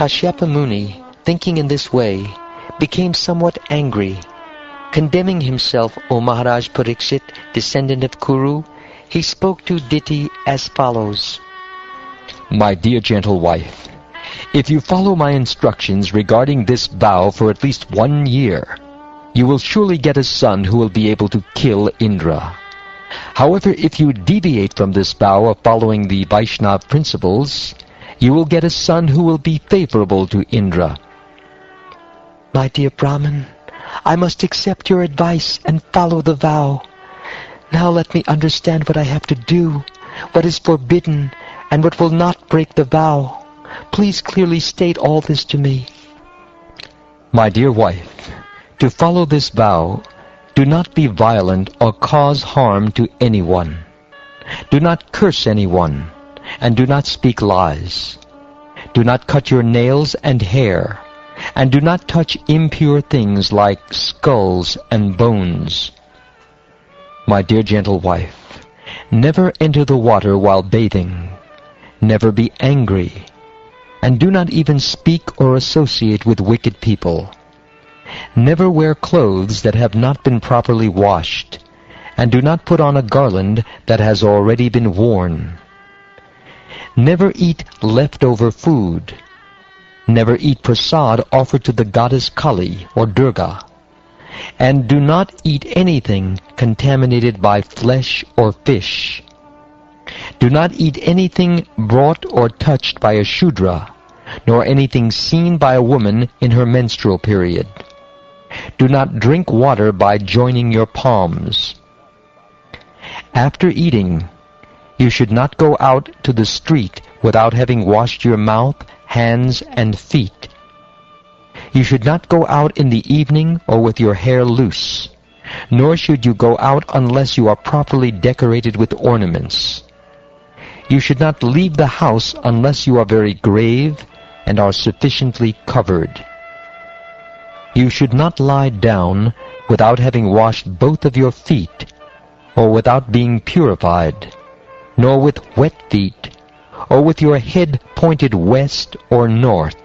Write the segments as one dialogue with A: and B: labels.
A: Kashyapa Muni, thinking in this way, became somewhat angry. Condemning himself, O Maharaj Parikshit, descendant of Kuru, he spoke to Diti as follows.
B: My dear gentle wife, if you follow my instructions regarding this vow for at least 1 year, you will surely get a son who will be able to kill Indra. However, if you deviate from this vow of following the Vaishnava principles, you will get a son who will be favorable to Indra.
A: My dear Brahman, I must accept your advice and follow the vow. Now let me understand what I have to do, what is forbidden, and what will not break the vow. Please clearly state all this to me.
B: My dear wife, to follow this vow, do not be violent or cause harm to anyone. Do not curse anyone, and do not speak lies. Do not cut your nails and hair, and do not touch impure things like skulls and bones. My dear gentle wife, never enter the water while bathing. Never be angry, and do not even speak or associate with wicked people. Never wear clothes that have not been properly washed, and do not put on a garland that has already been worn. Never eat leftover food. Never eat prasad offered to the goddess Kali or Durga. And do not eat anything contaminated by flesh or fish. Do not eat anything brought or touched by a Shudra, nor anything seen by a woman in her menstrual period. Do not drink water by joining your palms. After eating, you should not go out to the street without having washed your mouth, hands, and feet. You should not go out in the evening or with your hair loose, nor should you go out unless you are properly decorated with ornaments. You should not leave the house unless you are very grave and are sufficiently covered. You should not lie down without having washed both of your feet, or without being purified, nor with wet feet, or with your head pointed west or north.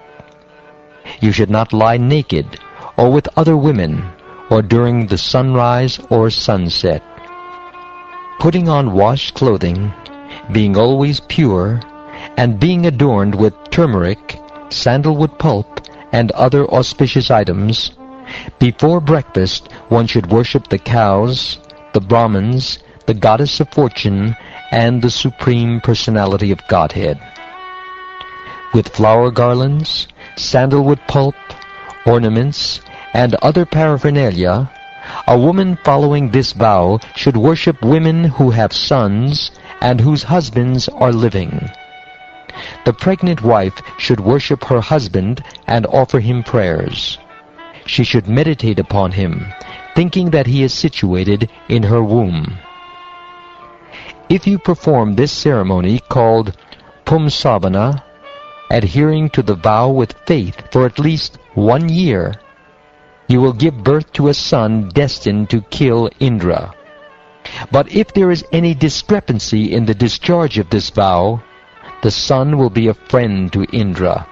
B: You should not lie naked, or with other women, or during the sunrise or sunset. Putting on washed clothing, being always pure, and being adorned with turmeric, sandalwood pulp, and other auspicious items, before breakfast one should worship the cows, the Brahmins, the goddess of fortune, and the Supreme Personality of Godhead. With flower garlands, sandalwood pulp, ornaments, and other paraphernalia, a woman following this vow should worship women who have sons and whose husbands are living. The pregnant wife should worship her husband and offer him prayers. She should meditate upon him, thinking that he is situated in her womb. If you perform this ceremony called Pumsavana, adhering to the vow with faith for at least 1 year, you will give birth to a son destined to kill Indra. But if there is any discrepancy in the discharge of this vow, the son will be a friend to Indra.